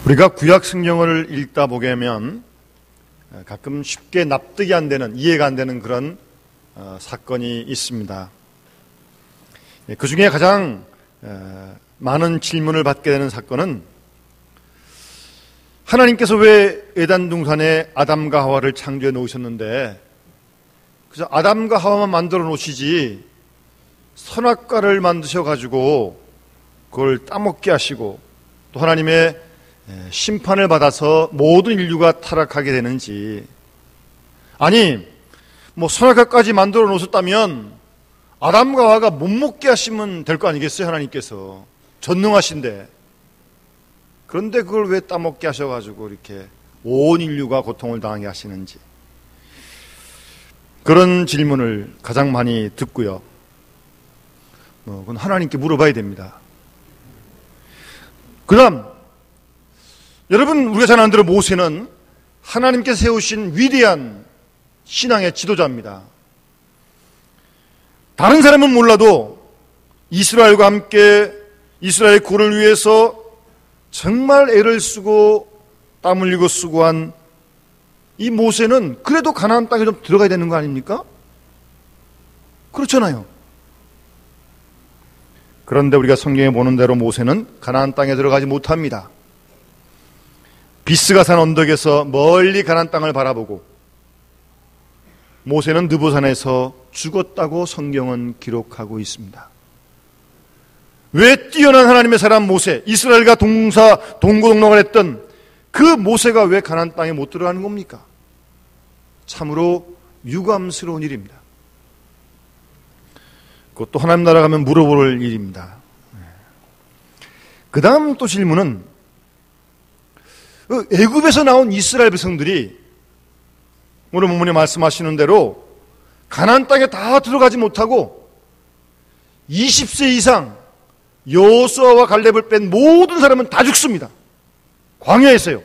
우리가 구약 성경을 읽다 보게 하면 가끔 쉽게 납득이 안 되는, 이해가 안 되는 그런 사건이 있습니다. 그 중에 가장 많은 질문을 받게 되는 사건은 하나님께서 왜 에덴 동산에 아담과 하와를 창조해 놓으셨는데 그래서 아담과 하와만 만들어 놓으시지 선악과를 만드셔가지고 그걸 따먹게 하시고 또 하나님의 심판을 받아서 모든 인류가 타락하게 되는지, 아니 선악과까지 만들어 놓으셨다면 아담과 하와가 못 먹게 하시면 될 거 아니겠어요? 하나님께서 전능하신데. 그런데 그걸 왜 따먹게 하셔가지고 이렇게 온 인류가 고통을 당하게 하시는지, 그런 질문을 가장 많이 듣고요. 그건 하나님께 물어봐야 됩니다. 그 다음, 여러분, 우리가 잘 아는 대로 모세는 하나님께서 세우신 위대한 신앙의 지도자입니다. 다른 사람은 몰라도 이스라엘과 함께 이스라엘 구원을 위해서 정말 애를 쓰고 땀 흘리고 수고한 이 모세는 그래도 가나안 땅에 좀 들어가야 되는 거 아닙니까? 그렇잖아요. 그런데 우리가 성경에 보는 대로 모세는 가나안 땅에 들어가지 못합니다. 비스가 산 언덕에서 멀리 가나안 땅을 바라보고 모세는 느보산에서 죽었다고 성경은 기록하고 있습니다. 왜 뛰어난 하나님의 사람 모세, 이스라엘과 동고동락을 했던 그 모세가 왜 가나안 땅에 못 들어가는 겁니까? 참으로 유감스러운 일입니다. 그것도 하나님 나라 가면 물어볼 일입니다. 그 다음 또 질문은 애굽에서 나온 이스라엘 백성들이 오늘 본문에 말씀하시는 대로 가나안 땅에 다 들어가지 못하고 20세 이상 여호수아와 갈렙을 뺀 모든 사람은 다 죽습니다. 광야에서요.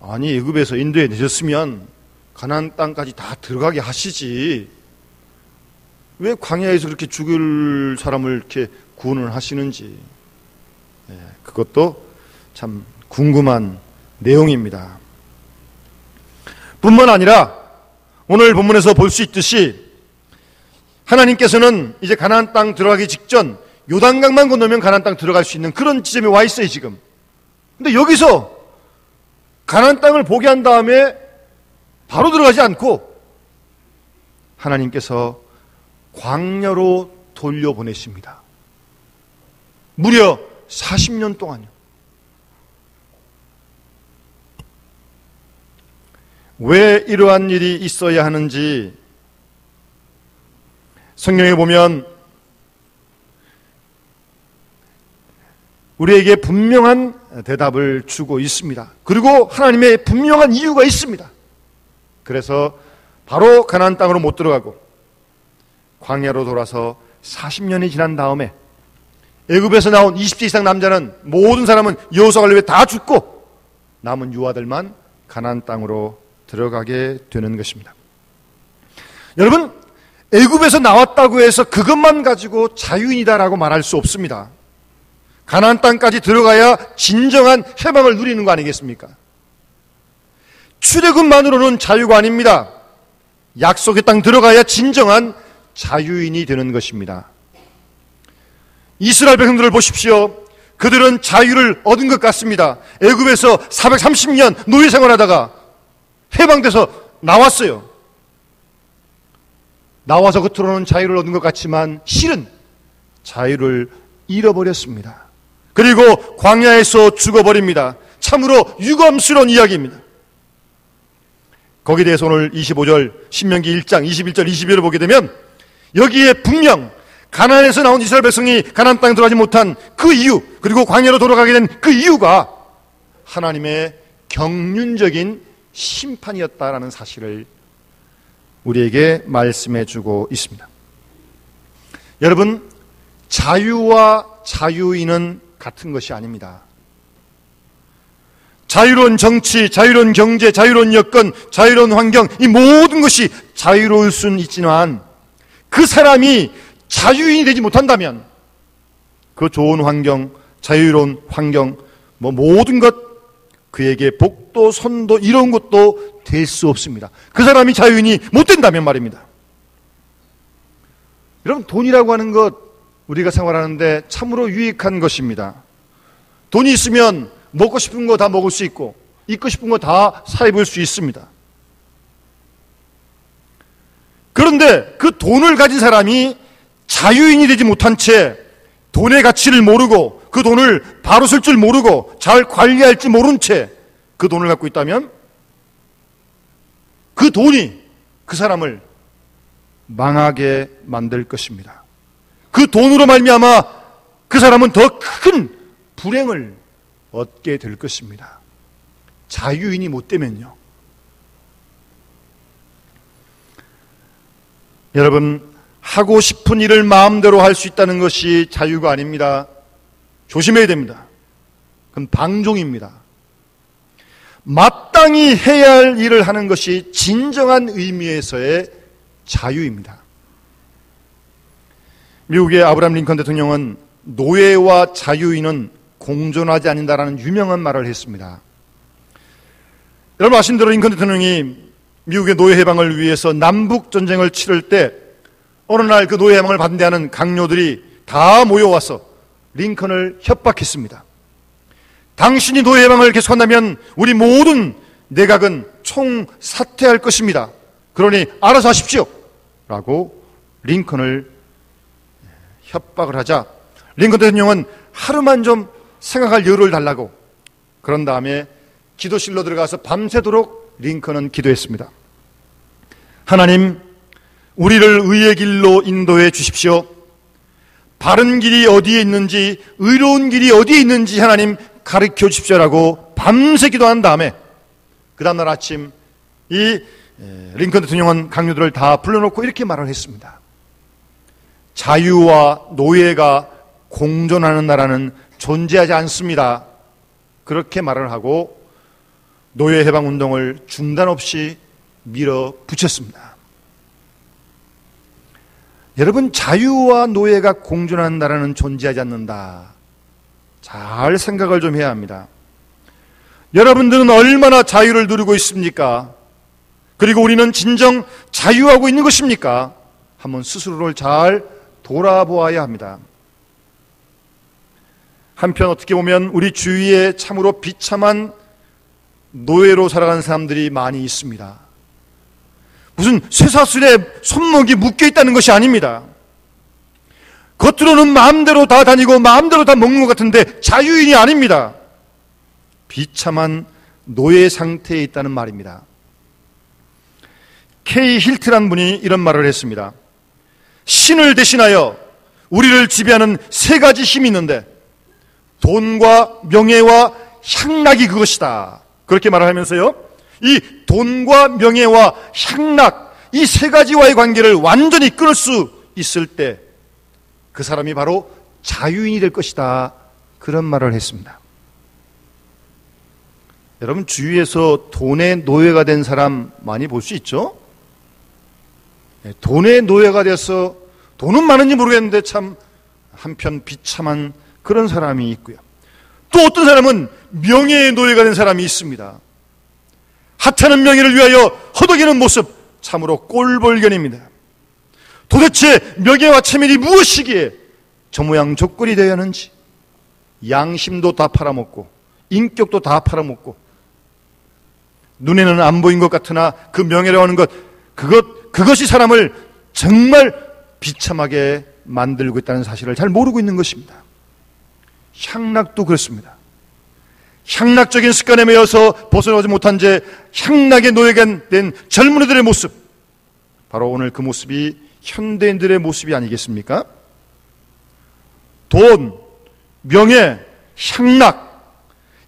아니, 애굽에서 인도에 내셨으면 가나안 땅까지 다 들어가게 하시지 왜 광야에서 그렇게 죽을 사람을 이렇게 구원을 하시는지, 그것도 참 궁금한 내용입니다. 뿐만 아니라 오늘 본문에서 볼 수 있듯이 하나님께서는 이제 가나안 땅 들어가기 직전 요단강만 건너면 가나안 땅 들어갈 수 있는 그런 지점에 와 있어요 지금. 근데 여기서 가나안 땅을 보게 한 다음에 바로 들어가지 않고 하나님께서 광야로 돌려보내십니다. 무려 40년 동안요. 왜 이러한 일이 있어야 하는지 성경에 보면 우리에게 분명한 대답을 주고 있습니다. 그리고 하나님의 분명한 이유가 있습니다. 그래서 바로 가나안 땅으로 못 들어가고 광야로 돌아서 40년이 지난 다음에 애굽에서 나온 20세 이상 남자는 모든 사람은 여호수아 갈렙에 다 죽고 남은 유아들만 가나안 땅으로 들어가게 되는 것입니다. 여러분, 애굽에서 나왔다고 해서 그것만 가지고 자유인이다라고 말할 수 없습니다. 가나안 땅까지 들어가야 진정한 해방을 누리는 거 아니겠습니까? 출애굽만으로는 자유가 아닙니다. 약속의 땅 들어가야 진정한 자유인이 되는 것입니다. 이스라엘 백성들을 보십시오. 그들은 자유를 얻은 것 같습니다. 애굽에서 430년 노예 생활하다가 해방돼서 나왔어요. 나와서 겉으로는 자유를 얻은 것 같지만 실은 자유를 잃어버렸습니다. 그리고 광야에서 죽어버립니다. 참으로 유감스러운 이야기입니다. 거기에 대해서 오늘 25절 신명기 1장 21절 22절을 보게 되면 여기에 분명 가나안에서 나온 이스라엘 백성이 가나안 땅에 들어가지 못한 그 이유, 그리고 광야로 돌아가게 된 그 이유가 하나님의 경륜적인 심판이었다라는 사실을 우리에게 말씀해 주고 있습니다. 여러분, 자유와 자유인은 같은 것이 아닙니다. 자유로운 정치, 자유로운 경제, 자유로운 여건, 자유로운 환경, 이 모든 것이 자유로울 수는 있지만 그 사람이 자유인이 되지 못한다면 그 좋은 환경, 자유로운 환경, 모든 것, 그에게 복도, 선도, 이런 것도 될 수 없습니다. 그 사람이 자유인이 못 된다면 말입니다. 여러분, 돈이라고 하는 것, 우리가 생활하는데 참으로 유익한 것입니다. 돈이 있으면 먹고 싶은 거 다 먹을 수 있고, 입고 싶은 거 다 사 입을 수 있습니다. 그런데 그 돈을 가진 사람이 자유인이 되지 못한 채 돈의 가치를 모르고 그 돈을 바로 쓸 줄 모르고 잘 관리할지 모른 채 그 돈을 갖고 있다면 그 돈이 그 사람을 망하게 만들 것입니다. 그 돈으로 말미암아 그 사람은 더 큰 불행을 얻게 될 것입니다. 자유인이 못 되면요. 여러분, 하고 싶은 일을 마음대로 할 수 있다는 것이 자유가 아닙니다. 조심해야 됩니다. 그건 방종입니다. 마땅히 해야 할 일을 하는 것이 진정한 의미에서의 자유입니다. 미국의 아브라함 링컨 대통령은 노예와 자유인은 공존하지 않는다라는 유명한 말을 했습니다. 여러분 아신 대로 링컨 대통령이 미국의 노예 해방을 위해서 남북 전쟁을 치를 때 어느 날 그 노예 해방을 반대하는 강요들이 다 모여와서 링컨을 협박했습니다. 당신이 노예 해방을 계속한다면 우리 모든 내각은 총사퇴할 것입니다. 그러니 알아서 하십시오 라고 링컨을 협박을 하자 링컨 대통령은 하루만 좀 생각할 여유를 달라고, 그런 다음에 기도실로 들어가서 밤새도록 링컨은 기도했습니다. 하나님, 우리를 의의 길로 인도해 주십시오. 바른 길이 어디에 있는지, 의로운 길이 어디에 있는지 하나님 가르쳐 주십시오라고 밤새 기도한 다음에 그 다음날 아침 이 링컨 대통령은 강요들을 다 불러놓고 이렇게 말을 했습니다. 자유와 노예가 공존하는 나라는 존재하지 않습니다. 그렇게 말을 하고 노예 해방 운동을 중단 없이 밀어붙였습니다. 여러분, 자유와 노예가 공존하는 나라는 존재하지 않는다. 잘 생각을 좀 해야 합니다. 여러분들은 얼마나 자유를 누리고 있습니까? 그리고 우리는 진정 자유하고 있는 것입니까? 한번 스스로를 잘 돌아보아야 합니다. 한편 어떻게 보면 우리 주위에 참으로 비참한 노예로 살아가는 사람들이 많이 있습니다. 무슨 쇠사슬에 손목이 묶여있다는 것이 아닙니다. 겉으로는 마음대로 다 다니고 마음대로 다 먹는 것 같은데 자유인이 아닙니다. 비참한 노예 상태에 있다는 말입니다. K 힐트란 분이 이런 말을 했습니다. 신을 대신하여 우리를 지배하는 세 가지 힘이 있는데 돈과 명예와 향락이 그것이다. 그렇게 말을 하면서요, 이 돈과 명예와 향락, 이 세 가지와의 관계를 완전히 끊을 수 있을 때 그 사람이 바로 자유인이 될 것이다. 그런 말을 했습니다. 여러분 주위에서 돈의 노예가 된 사람 많이 볼 수 있죠? 돈의 노예가 돼서 돈은 많은지 모르겠는데 참 한편 비참한 그런 사람이 있고요. 또 어떤 사람은 명예의 노예가 된 사람이 있습니다. 하찮은 명예를 위하여 허덕이는 모습, 참으로 꼴볼견입니다. 도대체 명예와 체면이 무엇이기에 저 모양 조건이 되어야 하는지, 양심도 다 팔아먹고 인격도 다 팔아먹고 눈에는 안 보인 것 같으나 그 명예라고 하는 것, 그것이 사람을 정말 비참하게 만들고 있다는 사실을 잘 모르고 있는 것입니다. 향락도 그렇습니다. 향락적인 습관에 매여서 벗어나지 못한 채 향락의 노예가 된 젊은이들의 모습, 바로 오늘 그 모습이 현대인들의 모습이 아니겠습니까? 돈, 명예, 향락,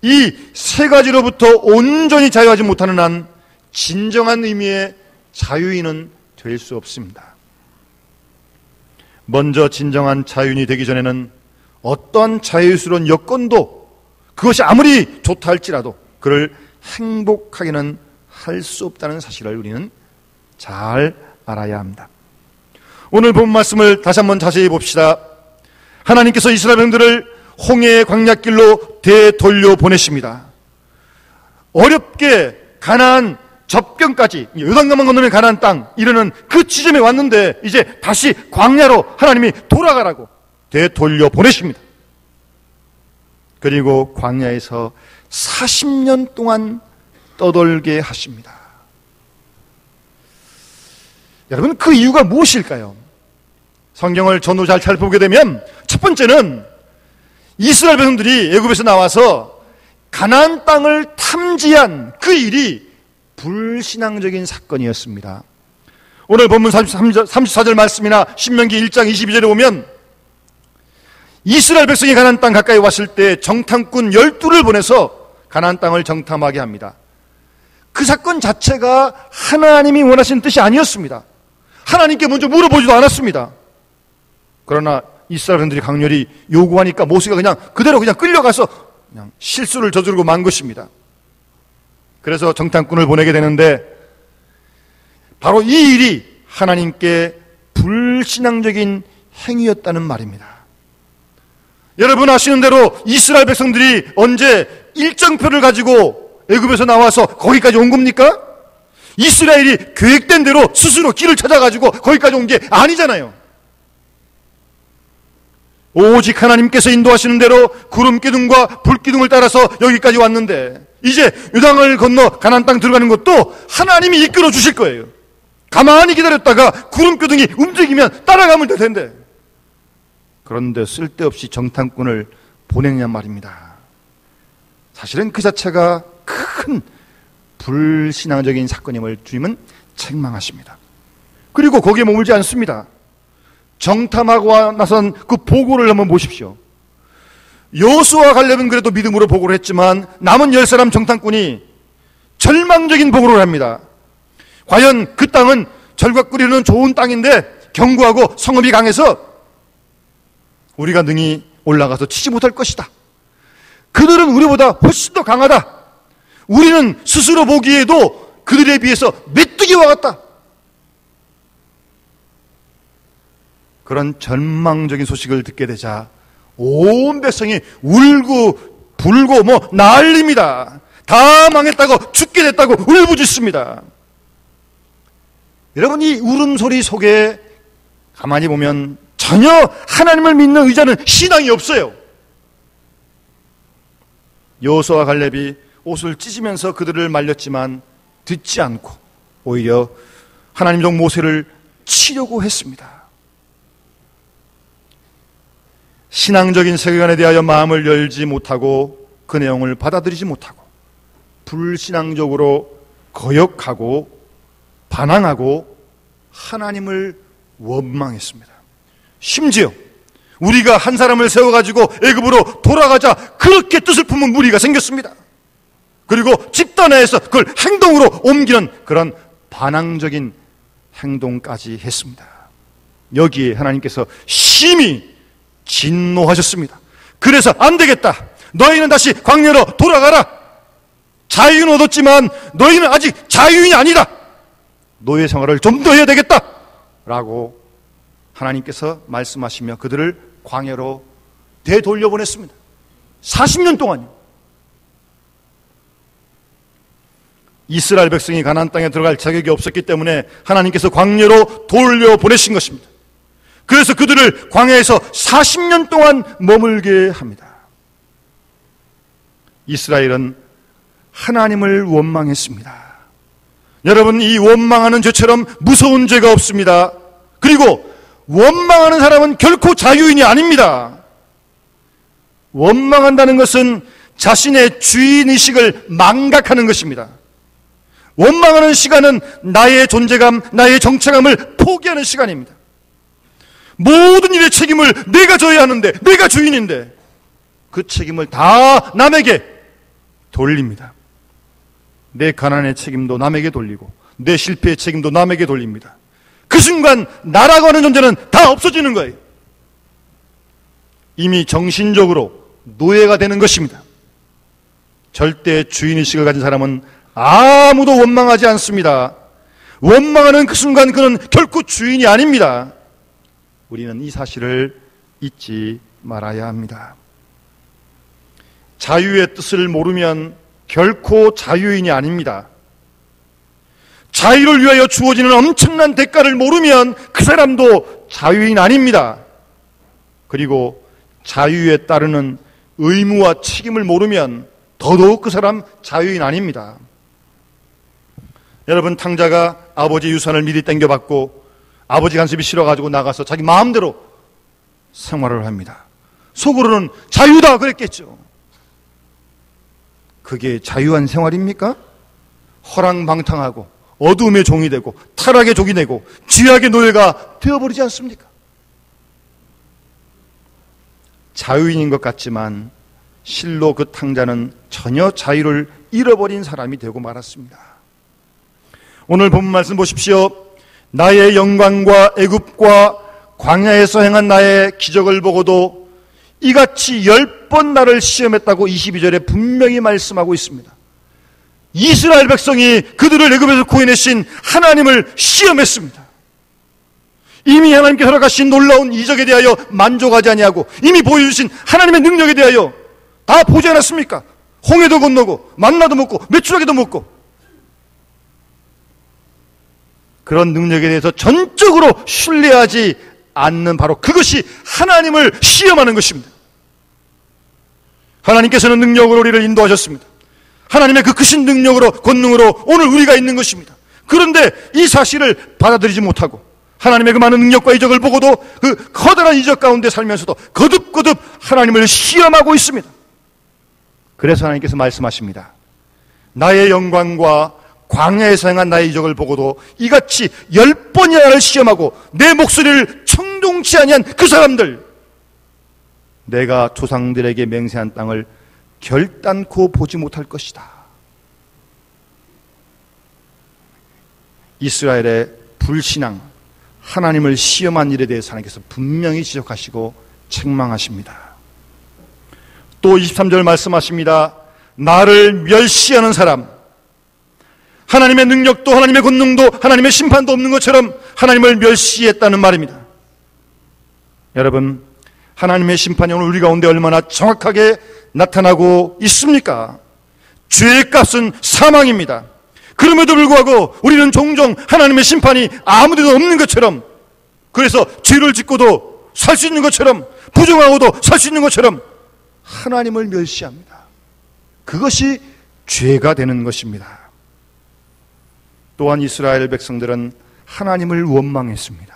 이 세 가지로부터 온전히 자유하지 못하는 한 진정한 의미의 자유인은 될 수 없습니다. 먼저 진정한 자유인이 되기 전에는 어떠한 자유스러운 여건도 그것이 아무리 좋다 할지라도 그를 행복하게는 할 수 없다는 사실을 우리는 잘 알아야 합니다. 오늘 본 말씀을 다시 한번 자세히 봅시다. 하나님께서 이스라엘 백성들을 홍해의 광야길로 되돌려 보내십니다. 어렵게 가나안 접경까지 요단강만 건너면 가나안 땅 이르는 그 지점에 왔는데 이제 다시 광야로 하나님이 돌아가라고 되돌려 보내십니다. 그리고 광야에서 40년 동안 떠돌게 하십니다. 여러분, 그 이유가 무엇일까요? 성경을 전후 잘 살펴보게 되면 첫 번째는 이스라엘 백성들이 애굽에서 나와서 가나안 땅을 탐지한 그 일이 불신앙적인 사건이었습니다. 오늘 본문 34절 말씀이나 신명기 1장 22절에 보면 이스라엘 백성이 가나안 땅 가까이 왔을 때 정탐꾼 12를 보내서 가나안 땅을 정탐하게 합니다. 그 사건 자체가 하나님이 원하시는 뜻이 아니었습니다. 하나님께 먼저 물어보지도 않았습니다. 그러나 이스라엘 백성들이 강렬히 요구하니까 모세가 그냥 그대로 그냥 끌려가서 그냥 실수를 저지르고 만 것입니다. 그래서 정탐꾼을 보내게 되는데 바로 이 일이 하나님께 불신앙적인 행위였다는 말입니다. 여러분 아시는 대로 이스라엘 백성들이 언제 일정표를 가지고 애굽에서 나와서 거기까지 온 겁니까? 이스라엘이 계획된 대로 스스로 길을 찾아가지고 거기까지 온 게 아니잖아요. 오직 하나님께서 인도하시는 대로 구름 기둥과 불 기둥을 따라서 여기까지 왔는데 이제 요단강을 건너 가나안 땅 들어가는 것도 하나님이 이끌어 주실 거예요. 가만히 기다렸다가 구름 기둥이 움직이면 따라가면 될 텐데 그런데 쓸데없이 정탐꾼을 보냈냔 말입니다. 사실은 그 자체가 큰 불신앙적인 사건임을 주님은 책망하십니다. 그리고 거기에 머물지 않습니다. 정탐하고 나선 그 보고를 한번 보십시오. 여호수아와 갈렙은 그래도 믿음으로 보고를 했지만 남은 10사람 정탐꾼이 절망적인 보고를 합니다. 과연 그 땅은 절과 끓이는 좋은 땅인데 견고하고 성읍이 강해서 우리가 능히 올라가서 치지 못할 것이다. 그들은 우리보다 훨씬 더 강하다. 우리는 스스로 보기에도 그들에 비해서 메뚜기와 같다. 그런 절망적인 소식을 듣게 되자 온 백성이 울고 불고 난립니다. 다 망했다고 죽게 됐다고 울부짖습니다. 여러분 이 울음소리 속에 가만히 보면 전혀 하나님을 믿는 의자는 신앙이 없어요. 여호수아와 갈렙이 옷을 찢으면서 그들을 말렸지만 듣지 않고 오히려 하나님 종 모세를 치려고 했습니다. 신앙적인 세계관에 대하여 마음을 열지 못하고 그 내용을 받아들이지 못하고 불신앙적으로 거역하고 반항하고 하나님을 원망했습니다. 심지어 우리가 한 사람을 세워가지고 애굽으로 돌아가자 그렇게 뜻을 품은 무리가 생겼습니다. 그리고 집단화해서 그걸 행동으로 옮기는 그런 반항적인 행동까지 했습니다. 여기에 하나님께서 심히 진노하셨습니다. 그래서 안 되겠다. 너희는 다시 광야로 돌아가라. 자유는 얻었지만 너희는 아직 자유인이 아니다. 노예 생활을 좀 더 해야 되겠다. 라고 하나님께서 말씀하시며 그들을 광야로 되돌려보냈습니다. 40년 동안요. 이스라엘 백성이 가나안 땅에 들어갈 자격이 없었기 때문에 하나님께서 광야로 돌려보내신 것입니다. 그래서 그들을 광야에서 40년 동안 머물게 합니다. 이스라엘은 하나님을 원망했습니다. 여러분 이 원망하는 죄처럼 무서운 죄가 없습니다. 그리고 원망하는 사람은 결코 자유인이 아닙니다. 원망한다는 것은 자신의 주인의식을 망각하는 것입니다. 원망하는 시간은 나의 존재감, 나의 정체감을 포기하는 시간입니다. 모든 일의 책임을 내가 져야 하는데, 내가 주인인데 그 책임을 다 남에게 돌립니다. 내 가난의 책임도 남에게 돌리고 내 실패의 책임도 남에게 돌립니다. 그 순간 나라고 하는 존재는 다 없어지는 거예요. 이미 정신적으로 노예가 되는 것입니다. 절대 주인의식을 가진 사람은 아무도 원망하지 않습니다. 원망하는 그 순간 그는 결코 주인이 아닙니다. 우리는 이 사실을 잊지 말아야 합니다. 자유의 뜻을 모르면 결코 자유인이 아닙니다. 자유를 위하여 주어지는 엄청난 대가를 모르면 그 사람도 자유인 아닙니다. 그리고 자유에 따르는 의무와 책임을 모르면 더더욱 그 사람 자유인 아닙니다. 여러분, 탕자가 아버지 유산을 미리 땡겨받고 아버지 간섭이 싫어가지고 나가서 자기 마음대로 생활을 합니다. 속으로는 자유다 그랬겠죠. 그게 자유한 생활입니까? 허랑방탕하고 어둠의 종이 되고 타락의 종이 되고 죄악의 노예가 되어버리지 않습니까? 자유인인 것 같지만 실로 그 탕자는 전혀 자유를 잃어버린 사람이 되고 말았습니다. 오늘 본문 말씀 보십시오. 나의 영광과 애굽과 광야에서 행한 나의 기적을 보고도 이같이 10번 나를 시험했다고 22절에 분명히 말씀하고 있습니다. 이스라엘 백성이 그들을 애굽에서 구해내신 하나님을 시험했습니다. 이미 하나님께서 허락하신 놀라운 이적에 대하여 만족하지 아니하고 이미 보여주신 하나님의 능력에 대하여 다 보지 않았습니까? 홍해도 건너고 만나도 먹고 메추라기도 먹고 그런 능력에 대해서 전적으로 신뢰하지 않는 바로 그것이 하나님을 시험하는 것입니다. 하나님께서는 능력으로 우리를 인도하셨습니다. 하나님의 그 크신 능력으로 권능으로 오늘 우리가 있는 것입니다. 그런데 이 사실을 받아들이지 못하고 하나님의 그 많은 능력과 이적을 보고도 그 커다란 이적 가운데 살면서도 거듭거듭 하나님을 시험하고 있습니다. 그래서 하나님께서 말씀하십니다. 나의 영광과 광야에서 행한 나의 이적을 보고도 이같이 10번이나 나를 시험하고 내 목소리를 청종치 아니한 그 사람들, 내가 조상들에게 맹세한 땅을 결단코 보지 못할 것이다. 이스라엘의 불신앙, 하나님을 시험한 일에 대해서 하나님께서 분명히 지적하시고 책망하십니다. 또 23절 말씀하십니다. 나를 멸시하는 사람, 하나님의 능력도 하나님의 권능도 하나님의 심판도 없는 것처럼 하나님을 멸시했다는 말입니다. 여러분, 하나님의 심판이 오늘 우리 가운데 얼마나 정확하게 나타나고 있습니까? 죄의 값은 사망입니다. 그럼에도 불구하고 우리는 종종 하나님의 심판이 아무데도 없는 것처럼, 그래서 죄를 짓고도 살 수 있는 것처럼, 부정하고도 살 수 있는 것처럼 하나님을 멸시합니다. 그것이 죄가 되는 것입니다. 또한 이스라엘 백성들은 하나님을 원망했습니다.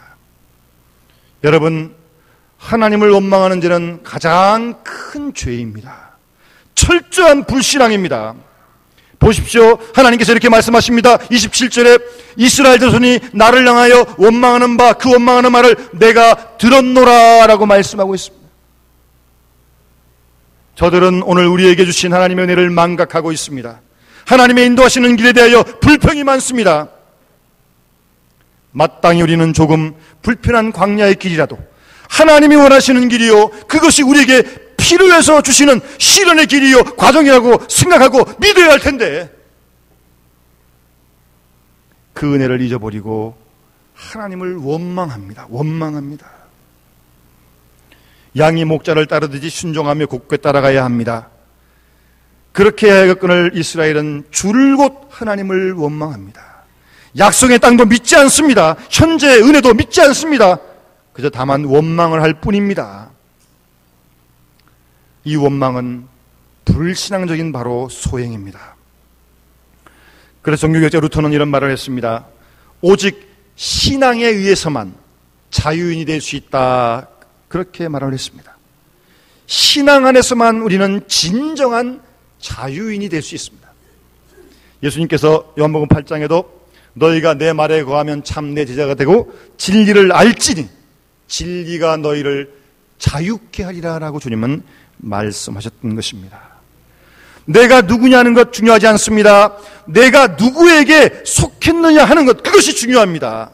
여러분, 하나님을 원망하는 죄는 가장 큰 죄입니다. 철저한 불신앙입니다. 보십시오. 하나님께서 이렇게 말씀하십니다. 27절에 이스라엘 자손이 나를 향하여 원망하는 바 그 원망하는 말을 내가 들었노라 라고 말씀하고 있습니다. 저들은 오늘 우리에게 주신 하나님의 은혜를 망각하고 있습니다. 하나님의 인도하시는 길에 대하여 불평이 많습니다. 마땅히 우리는 조금 불편한 광야의 길이라도 하나님이 원하시는 길이요, 그것이 우리에게 피를 위해서 주시는 시련의 길이요, 과정이라고 생각하고 믿어야 할 텐데 그 은혜를 잊어버리고 하나님을 원망합니다. 원망합니다. 양이 목자를 따르듯이 순종하며 곱게 따라가야 합니다. 그렇게 하여금을 이스라엘은 줄곧 하나님을 원망합니다. 약속의 땅도 믿지 않습니다. 현재의 은혜도 믿지 않습니다. 그저 다만 원망을 할 뿐입니다. 이 원망은 불신앙적인 바로 소행입니다. 그래서 종교개혁자 루터는 이런 말을 했습니다. 오직 신앙에 의해서만 자유인이 될 수 있다, 그렇게 말을 했습니다. 신앙 안에서만 우리는 진정한 자유인이 될 수 있습니다. 예수님께서 요한복음 8장에도 너희가 내 말에 거하면 참 내 제자가 되고 진리를 알지니 진리가 너희를 자유케 하리라 라고 주님은 말씀하셨던 것입니다. 내가 누구냐는 것 중요하지 않습니다. 내가 누구에게 속했느냐 하는 것, 그것이 중요합니다.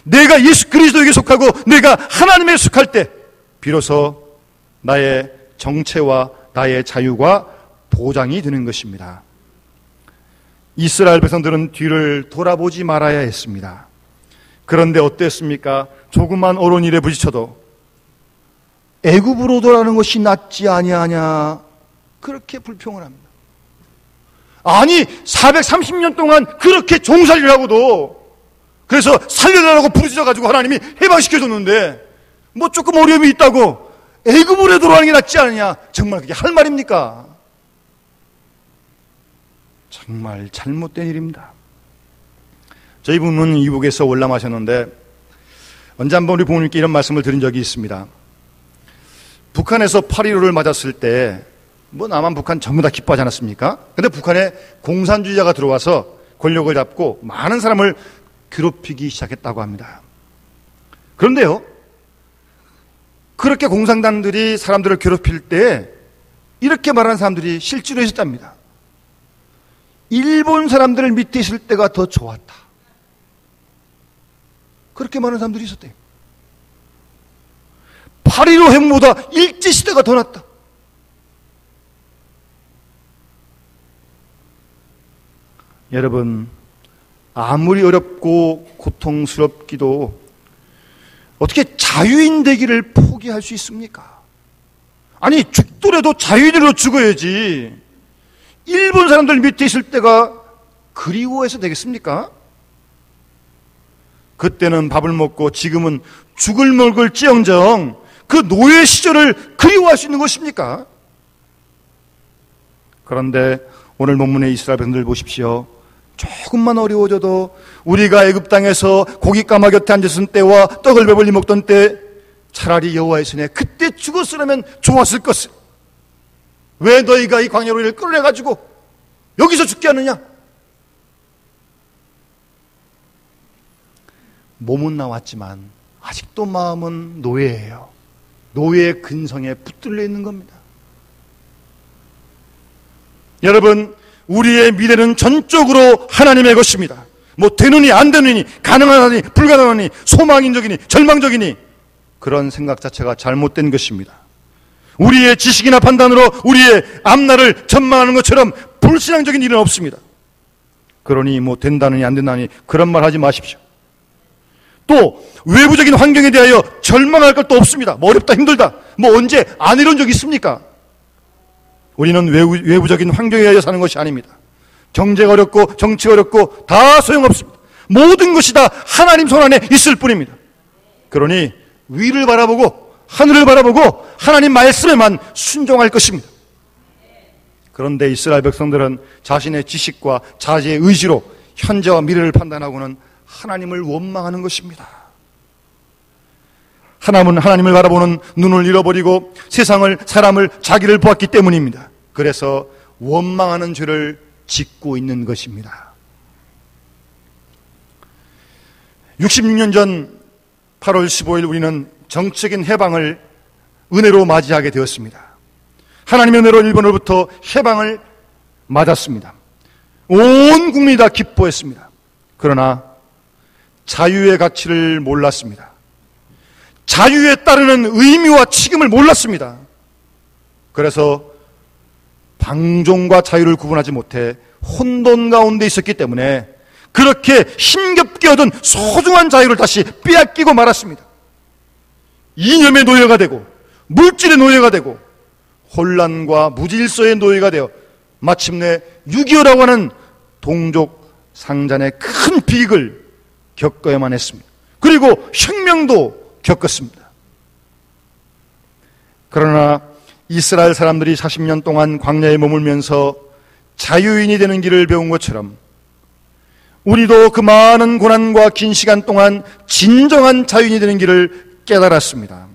내가 예수 그리스도에게 속하고 내가 하나님에게 속할 때 비로소 나의 정체와 나의 자유가 보장이 되는 것입니다. 이스라엘 백성들은 뒤를 돌아보지 말아야 했습니다. 그런데 어땠습니까? 조그만 어려운 일에 부딪혀도 애굽으로 돌아가는 것이 낫지 아니하냐, 그렇게 불평을 합니다. 아니 430년 동안 그렇게 종살이를 하고도 그래서 살려달라고 부르짖어가지고 하나님이 해방시켜줬는데 뭐 조금 어려움이 있다고 애굽으로 들어가는 게 낫지 않느냐. 정말 그게 할 말입니까? 정말 잘못된 일입니다. 저희 부모는 이북에서 월남하셨는데 언제 한번 우리 부모님께 이런 말씀을 드린 적이 있습니다. 북한에서 8.15를 맞았을 때 뭐 남한 북한 전부 다 기뻐하지 않았습니까? 근데 북한에 공산주의자가 들어와서 권력을 잡고 많은 사람을 괴롭히기 시작했다고 합니다. 그런데요, 그렇게 공산당들이 사람들을 괴롭힐 때 이렇게 말하는 사람들이 실제로 있었답니다. 일본 사람들 밑에 있을 때가 더 좋았다. 그렇게 말하는 사람들이 있었대요. 8.15 해보다 일제시대가 더 낫다. 여러분, 아무리 어렵고 고통스럽기도 어떻게 자유인 되기를 포기할 수 있습니까? 아니 죽더라도 자유인으로 죽어야지 일본 사람들 밑에 있을 때가 그리워해서 되겠습니까? 그때는 밥을 먹고 지금은 죽을 먹을지언정 그 노예 시절을 그리워할 수 있는 것입니까? 그런데 오늘 본문의 이스라엘 백성들 보십시오. 조금만 어려워져도 우리가 애굽 땅에서 고기 까마 곁에 앉았을 때와 떡을 배불리 먹던 때 차라리 여호와의 손에 그때 죽었으라면 좋았을 것을 왜 너희가 이 광야로 이를 끌어내가지고 여기서 죽게 하느냐? 몸은 나왔지만 아직도 마음은 노예예요. 노예의 근성에 붙들려 있는 겁니다. 여러분, 우리의 미래는 전적으로 하나님의 것입니다. 뭐 되느니 안 되느니 가능하니 불가능하니 소망인적이니 절망적이니 그런 생각 자체가 잘못된 것입니다. 우리의 지식이나 판단으로 우리의 앞날을 전망하는 것처럼 불신앙적인 일은 없습니다. 그러니 뭐 된다느니 안 된다느니 그런 말 하지 마십시오. 또 외부적인 환경에 대하여 절망할 것도 없습니다. 뭐 어렵다 힘들다 뭐 언제 안 이런 적 있습니까? 우리는 외부적인 환경에 의해 사는 것이 아닙니다. 경제가 어렵고 정치가 어렵고 다 소용없습니다. 모든 것이 다 하나님 손 안에 있을 뿐입니다. 그러니 위를 바라보고 하늘을 바라보고 하나님 말씀에만 순종할 것입니다. 그런데 이스라엘 백성들은 자신의 지식과 자기의 의지로 현재와 미래를 판단하고는 하나님을 원망하는 것입니다. 하나님을 바라보는 눈을 잃어버리고 세상을, 사람을, 자기를 보았기 때문입니다. 그래서 원망하는 죄를 짓고 있는 것입니다. 66년 전 8월 15일 우리는 정치적인 해방을 은혜로 맞이하게 되었습니다. 하나님의 은혜로 일본으로부터 해방을 맞았습니다. 온 국민이 다 기뻐했습니다. 그러나 자유의 가치를 몰랐습니다. 자유에 따르는 의미와 책임을 몰랐습니다. 그래서 방종과 자유를 구분하지 못해 혼돈 가운데 있었기 때문에 그렇게 힘겹게 얻은 소중한 자유를 다시 빼앗기고 말았습니다. 이념의 노예가 되고 물질의 노예가 되고 혼란과 무질서의 노예가 되어 마침내 6.25라고 하는 동족 상잔의 큰 비극을 겪어야만 했습니다. 그리고 혁명도 겪었습니다. 그러나 이스라엘 사람들이 40년 동안 광야에 머물면서 자유인이 되는 길을 배운 것처럼 우리도 그 많은 고난과 긴 시간 동안 진정한 자유인이 되는 길을 깨달았습니다.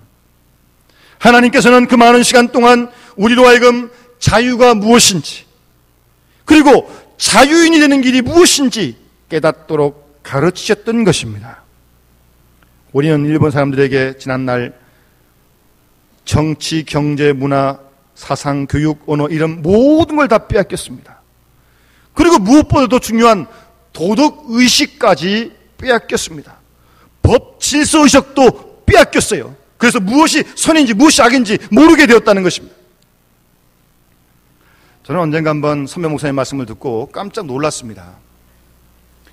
하나님께서는 그 많은 시간 동안 우리로 하여금 자유가 무엇인지 그리고 자유인이 되는 길이 무엇인지 깨닫도록 가르치셨던 것입니다. 우리는 일본 사람들에게 지난날 정치, 경제, 문화, 사상, 교육, 언어 이런 모든 걸 다 빼앗겼습니다. 그리고 무엇보다도 중요한 도덕의식까지 빼앗겼습니다. 법, 질서의식도 빼앗겼어요. 그래서 무엇이 선인지 무엇이 악인지 모르게 되었다는 것입니다. 저는 언젠가 한번 선배 목사님 말씀을 듣고 깜짝 놀랐습니다.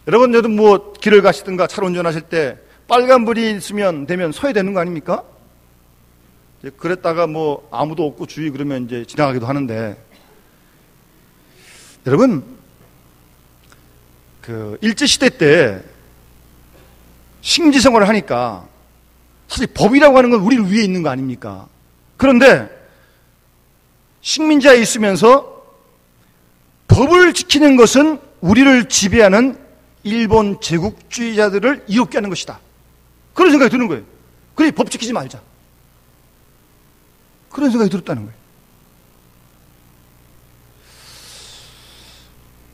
여러분들도 뭐 길을 가시든가 차로 운전하실 때 빨간불이 되면 서야 되는 거 아닙니까? 그랬다가 뭐 아무도 없고 주의 그러면 이제 지나가기도 하는데 여러분, 일제시대 때 식민지 생활을 하니까 사실 법이라고 하는 건 우리를 위해 있는 거 아닙니까? 그런데 식민지하에 있으면서 법을 지키는 것은 우리를 지배하는 일본 제국주의자들을 이롭게 하는 것이다. 그런 생각이 드는 거예요. 그래, 법 지키지 말자. 그런 생각이 들었다는 거예요.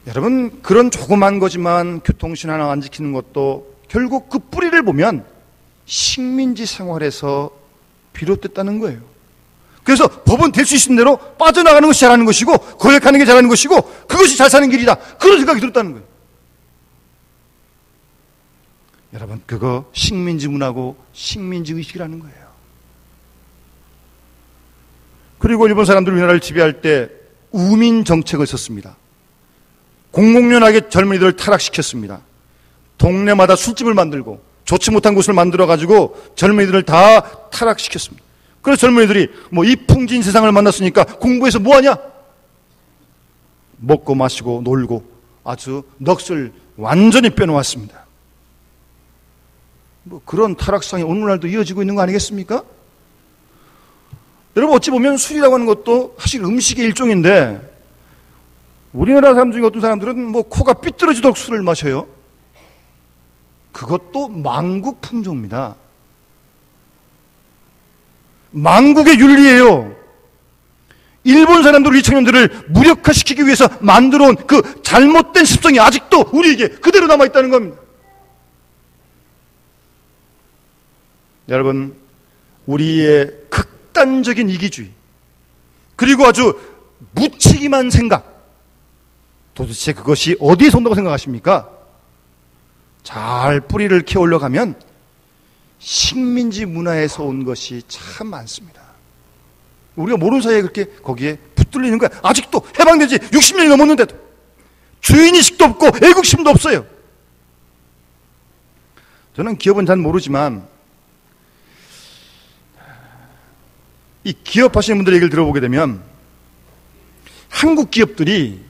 여러분, 그런 조그만 거지만 교통신 하나 안 지키는 것도 결국 그 뿌리를 보면 식민지 생활에서 비롯됐다는 거예요. 그래서 법은 될 수 있는 대로 빠져나가는 것이 잘하는 것이고 거역하는 게 잘하는 것이고 그것이 잘 사는 길이다. 그런 생각이 들었다는 거예요. 여러분, 그거 식민지 문화고 식민지 의식이라는 거예요. 그리고 일본 사람들이 우리나라를 지배할 때 우민 정책을 썼습니다. 공공연하게 젊은이들을 타락시켰습니다. 동네마다 술집을 만들고 좋지 못한 곳을 만들어가지고 젊은이들을 다 타락시켰습니다. 그래서 젊은이들이 이 풍진 세상을 만났으니까 공부해서 뭐하냐? 먹고 마시고 놀고 아주 넋을 완전히 빼놓았습니다. 그런 타락상이 오늘날도 이어지고 있는 거 아니겠습니까? 여러분, 어찌 보면 술이라고 하는 것도 사실 음식의 일종인데 우리나라 사람 중에 어떤 사람들은 코가 삐뚤어지도록 술을 마셔요. 그것도 만국 풍조입니다. 만국의 윤리예요. 일본 사람들 우리 청년들을 무력화시키기 위해서 만들어온 그 잘못된 습성이 아직도 우리에게 그대로 남아있다는 겁니다. 여러분, 우리의 극단적인 이기주의 그리고 아주 무책임한 생각, 도대체 그것이 어디에서 온다고 생각하십니까? 잘 뿌리를 캐 올려가면 식민지 문화에서 온 것이 참 많습니다. 우리가 모르는 사이에 그렇게 거기에 붙들리는 거야. 아직도 해방된 지 60년이 넘었는데도 주인의식도 없고 애국심도 없어요. 저는 기업은 잘 모르지만 이 기업하시는 분들 얘기를 들어보게 되면 한국 기업들이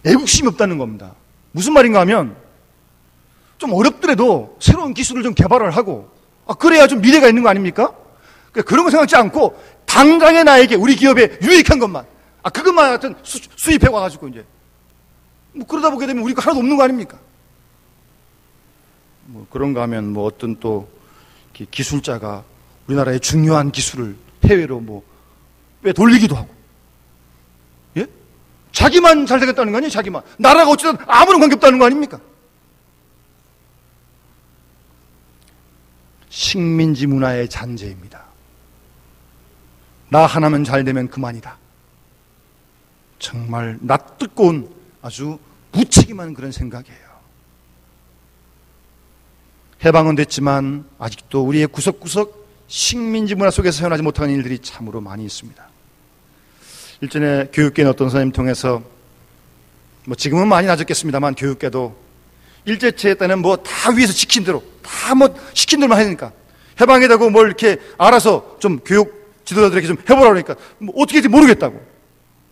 애국심이 없다는 겁니다. 무슨 말인가 하면 좀 어렵더라도 새로운 기술을 좀 개발을 하고 그래야 좀 미래가 있는 거 아닙니까? 그런 거 생각지 않고 당장에 나에게 우리 기업에 유익한 것만 그것만 하여튼 수입해 와가지고 이제 그러다 보게 되면 우리가 하나도 없는 거 아닙니까? 그런가 하면 어떤 또 기술자가 우리나라의 중요한 기술을 해외로 빼돌리기도 하고, 예? 자기만 잘 되겠다는 거 아니에요? 자기만. 나라가 어찌든 아무런 관계없다는 거 아닙니까? 식민지 문화의 잔재입니다. 나 하나만 잘 되면 그만이다. 정말 낯뜨거운 아주 무책임한 그런 생각이에요. 해방은 됐지만 아직도 우리의 구석구석 식민지 문화 속에서 헤어나지 못하는 일들이 참으로 많이 있습니다. 일전에 교육계는 어떤 선생님 통해서 지금은 많이 낮았겠습니다만 교육계도 일제치에 때는 다 위에서 시킨 대로 다 시킨 대로만 하니까 해방이 되고 이렇게 알아서 좀 교육 지도자들에게 좀 해보라고 그러니까 어떻게 될지 모르겠다고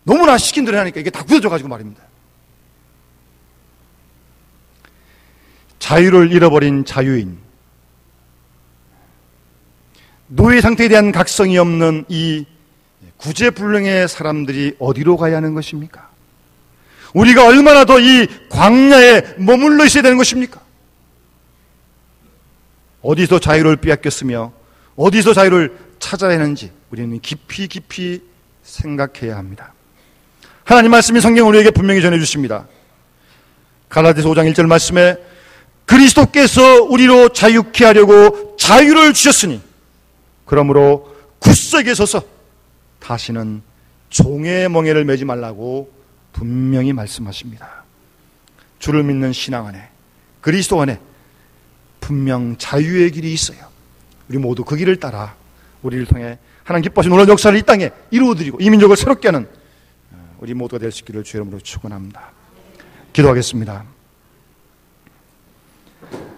너무나 시킨 대로 하니까 이게 다 굳어져가지고 말입니다. 자유를 잃어버린 자유인, 노예 상태에 대한 각성이 없는 이 구제불능의 사람들이 어디로 가야 하는 것입니까? 우리가 얼마나 더 이 광야에 머물러 있어야 되는 것입니까? 어디서 자유를 빼앗겼으며 어디서 자유를 찾아야 하는지 우리는 깊이 깊이 생각해야 합니다. 하나님 말씀이 성경 우리에게 분명히 전해주십니다. 갈라디아서 5장 1절 말씀에 그리스도께서 우리로 자유케 하려고 자유를 주셨으니 그러므로 굳세게 서서 다시는 종의 멍에를 매지 말라고 분명히 말씀하십니다. 주를 믿는 신앙 안에 그리스도 안에 분명 자유의 길이 있어요. 우리 모두 그 길을 따라 우리를 통해 하나님 기뻐하신 놀라운 역사를 이 땅에 이루어드리고 이 민족을 새롭게 하는 우리 모두가 될 수 있기를 주의 이름으로 축원합니다. 기도하겠습니다.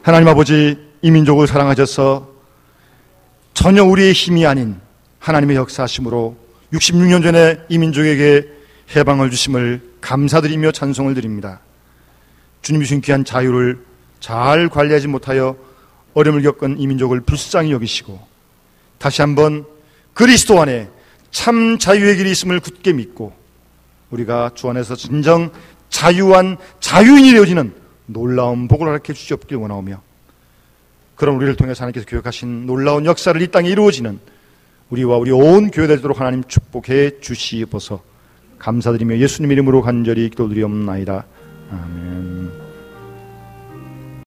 하나님 아버지, 이 민족을 사랑하셔서 전혀 우리의 힘이 아닌 하나님의 역사하심으로 66년 전에 이 민족에게 해방을 주심을 감사드리며 찬송을 드립니다. 주님이 주신 귀한 자유를 잘 관리하지 못하여 어려움을 겪은 이 민족을 불쌍히 여기시고 다시 한번 그리스도 안에 참 자유의 길이 있음을 굳게 믿고 우리가 주 안에서 진정 자유한 자유인이 되어지는 놀라운 복을 허락해 주시옵길 원하오며, 그럼 우리를 통해서 하나님께서 교육하신 놀라운 역사를 이 땅에 이루어지는 우리와 우리 온 교회 되도록 하나님 축복해 주시옵소서. 감사드리며 예수님 이름으로 간절히 기도드리옵나이다. 아멘.